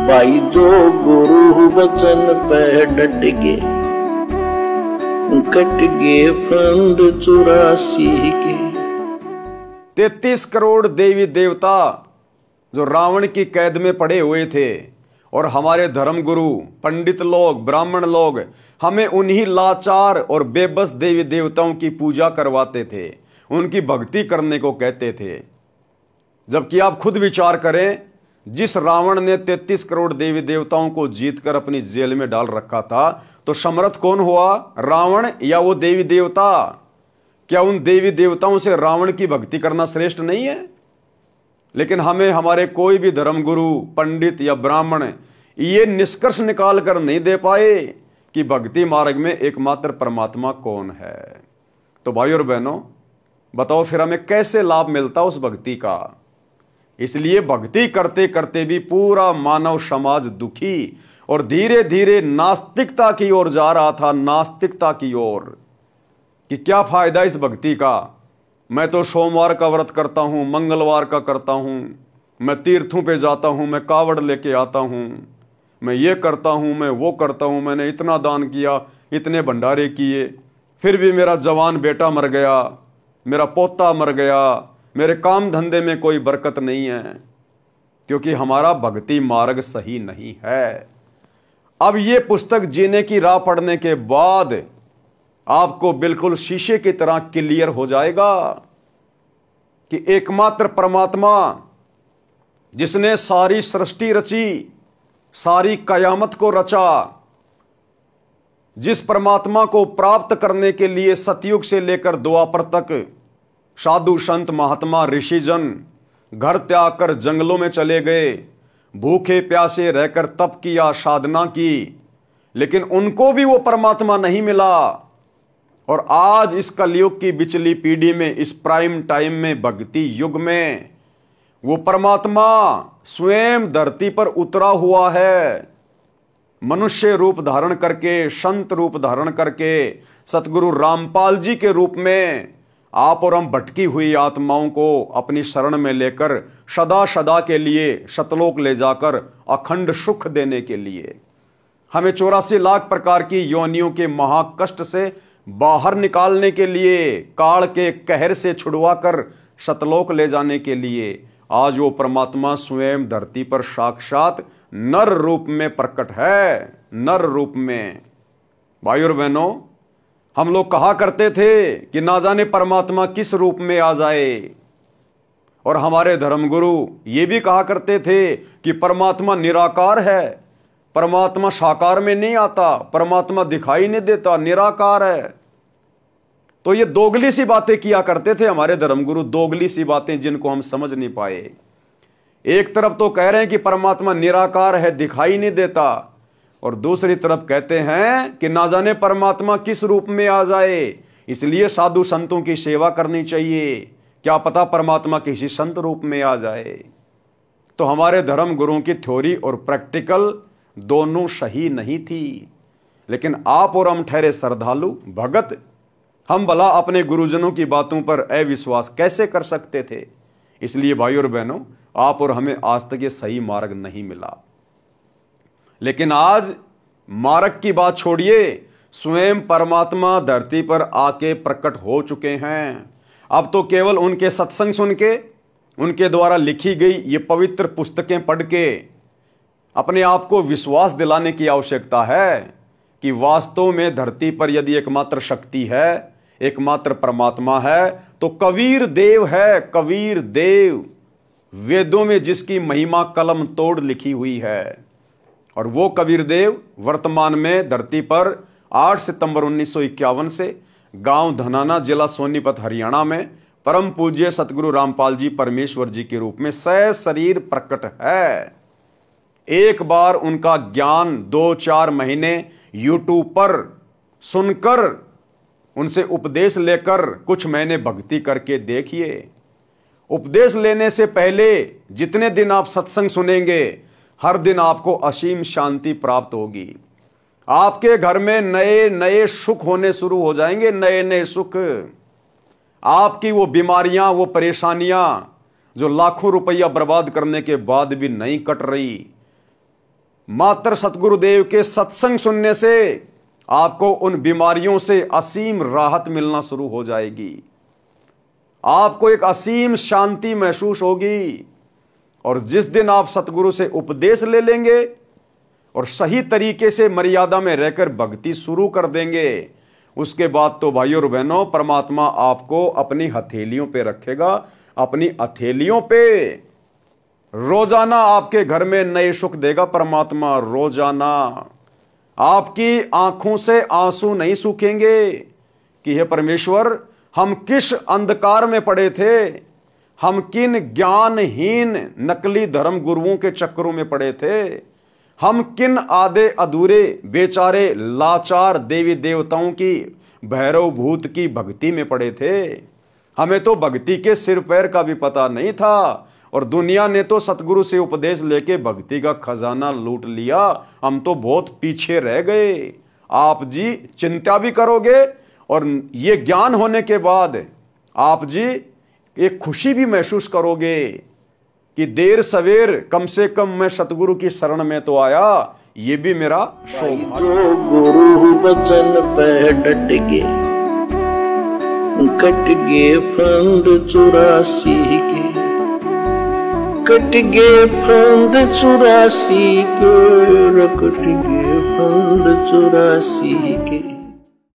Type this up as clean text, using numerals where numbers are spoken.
भाई जो गुरु वचन पे डट गए, कट गए फंद 84 के। 33 करोड़ देवी देवता जो रावण की कैद में पड़े हुए थे, और हमारे धर्म गुरु, पंडित लोग, ब्राह्मण लोग हमें उन्हीं लाचार और बेबस देवी देवताओं की पूजा करवाते थे, उनकी भक्ति करने को कहते थे। जबकि आप खुद विचार करें, जिस रावण ने 33 करोड़ देवी देवताओं को जीतकर अपनी जेल में डाल रखा था, तो समर्थ कौन हुआ, रावण या वो देवी देवता? क्या उन देवी देवताओं से रावण की भक्ति करना श्रेष्ठ नहीं है? लेकिन हमें हमारे कोई भी धर्मगुरु, पंडित या ब्राह्मण ये निष्कर्ष निकाल कर नहीं दे पाए कि भक्ति मार्ग में एकमात्र परमात्मा कौन है। तो भाई और बहनों, बताओ फिर हमें कैसे लाभ मिलता उस भक्ति का? इसलिए भक्ति करते करते भी पूरा मानव समाज दुखी और धीरे धीरे नास्तिकता की ओर जा रहा था, नास्तिकता की ओर। कि क्या फायदा इस भक्ति का? मैं तो सोमवार का व्रत करता हूं, मंगलवार का करता हूं, मैं तीर्थों पे जाता हूं, मैं कावड़ लेके आता हूं, मैं ये करता हूं, मैं वो करता हूं, मैंने इतना दान किया, इतने भंडारे किए, फिर भी मेरा जवान बेटा मर गया, मेरा पोता मर गया, मेरे काम धंधे में कोई बरकत नहीं है, क्योंकि हमारा भक्ति मार्ग सही नहीं है। अब ये पुस्तक जीने की राह पढ़ने के बाद आपको बिल्कुल शीशे की तरह क्लियर हो जाएगा कि एकमात्र परमात्मा, जिसने सारी सृष्टि रची, सारी कयामत को रचा, जिस परमात्मा को प्राप्त करने के लिए सतयुग से लेकर द्वापर तक साधु संत महात्मा ऋषिजन घर त्याग कर जंगलों में चले गए, भूखे प्यासे रहकर तप किया, साधना की, लेकिन उनको भी वो परमात्मा नहीं मिला। और आज इस कलयुग की बिचली पीढ़ी में, इस प्राइम टाइम में, भक्ति युग में, वो परमात्मा स्वयं धरती पर उतरा हुआ है, मनुष्य रूप धारण करके, संत रूप धारण करके, सतगुरु रामपाल जी के रूप में आप और हम भटकी हुई आत्माओं को अपनी शरण में लेकर सदा सदा के लिए शतलोक ले जाकर अखंड सुख देने के लिए, हमें 84 लाख प्रकार की योनियों के महाकष्ट से बाहर निकालने के लिए, काल के कहर से छुड़वाकर शतलोक ले जाने के लिए आज वो परमात्मा स्वयं धरती पर साक्षात नर रूप में प्रकट है, नर रूप में। भाई और बहनों, हम लोग कहा करते थे कि ना जाने परमात्मा किस रूप में आ जाए, और हमारे धर्मगुरु ये भी कहा करते थे कि परमात्मा निराकार है, परमात्मा साकार में नहीं आता, परमात्मा दिखाई नहीं देता, निराकार है। तो ये दोगली सी बातें किया करते थे हमारे धर्मगुरु, दोगली सी बातें जिनको हम समझ नहीं पाए। एक तरफ तो कह रहे हैं कि परमात्मा निराकार है, दिखाई नहीं देता, और दूसरी तरफ कहते हैं कि ना जाने परमात्मा किस रूप में आ जाए, इसलिए साधु संतों की सेवा करनी चाहिए, क्या पता परमात्मा किसी संत रूप में आ जाए। तो हमारे धर्म गुरुओं की थ्योरी और प्रैक्टिकल दोनों सही नहीं थी। लेकिन आप और हम ठहरे श्रद्धालु भगत, हम भला अपने गुरुजनों की बातों पर अविश्वास कैसे कर सकते थे? इसलिए भाई और बहनों, आप और हमें आज तक ये सही मार्ग नहीं मिला। लेकिन आज मार्ग की बात छोड़िए, स्वयं परमात्मा धरती पर आके प्रकट हो चुके हैं। अब तो केवल उनके सत्संग सुन के, उनके द्वारा लिखी गई ये पवित्र पुस्तकें पढ़ के अपने आप को विश्वास दिलाने की आवश्यकता है कि वास्तव में धरती पर यदि एकमात्र शक्ति है, एकमात्र परमात्मा है, तो कबीर देव है। कबीर देव, वेदों में जिसकी महिमा कलम तोड़ लिखी हुई है, और वो कबीर देव वर्तमान में धरती पर 8 सितंबर 1951 से गांव धनाना, जिला सोनीपत, हरियाणा में परम पूज्य सतगुरु रामपाल जी परमेश्वर जी के रूप में सशरीर प्रकट है। एक बार उनका ज्ञान 2-4 महीने यूट्यूब पर सुनकर, उनसे उपदेश लेकर कुछ महीने भक्ति करके देखिए। उपदेश लेने से पहले जितने दिन आप सत्संग सुनेंगे, हर दिन आपको असीम शांति प्राप्त होगी। आपके घर में नए नए सुख होने शुरू हो जाएंगे, नए नए सुख। आपकी वो बीमारियां, वो परेशानियां जो लाखों रुपया बर्बाद करने के बाद भी नहीं कट रही, मात्र सतगुरुदेव के सत्संग सुनने से आपको उन बीमारियों से असीम राहत मिलना शुरू हो जाएगी। आपको एक असीम शांति महसूस होगी। और जिस दिन आप सतगुरु से उपदेश ले लेंगे और सही तरीके से मर्यादा में रहकर भक्ति शुरू कर देंगे, उसके बाद तो भाइयों और बहनों, परमात्मा आपको अपनी हथेलियों पे रखेगा। अपनी हथेलियों पे रोजाना आपके घर में नए सुख देगा परमात्मा। रोजाना आपकी आंखों से आंसू नहीं सूखेंगे कि हे परमेश्वर, हम किस अंधकार में पड़े थे, हम किन ज्ञानहीन नकली धर्म गुरुओं के चक्करों में पड़े थे, हम किन आधे अधूरे बेचारे लाचार देवी देवताओं की भैरव भूत की भक्ति में पड़े थे। हमें तो भक्ति के सिर पैर का भी पता नहीं था और दुनिया ने तो सतगुरु से उपदेश लेके भक्ति का खजाना लूट लिया। हम तो बहुत पीछे रह गए। आप जी चिंता भी करोगे और ये ज्ञान होने के बाद आप जी एक खुशी भी महसूस करोगे कि देर सवेर कम से कम मैं सतगुरु की शरण में तो आया। ये भी मेरा सौभाग्य। जो गुरु बचन पे डट के कट गे फंद 84 के, कट गे फंद 84 के, कट गे फंद 84 के।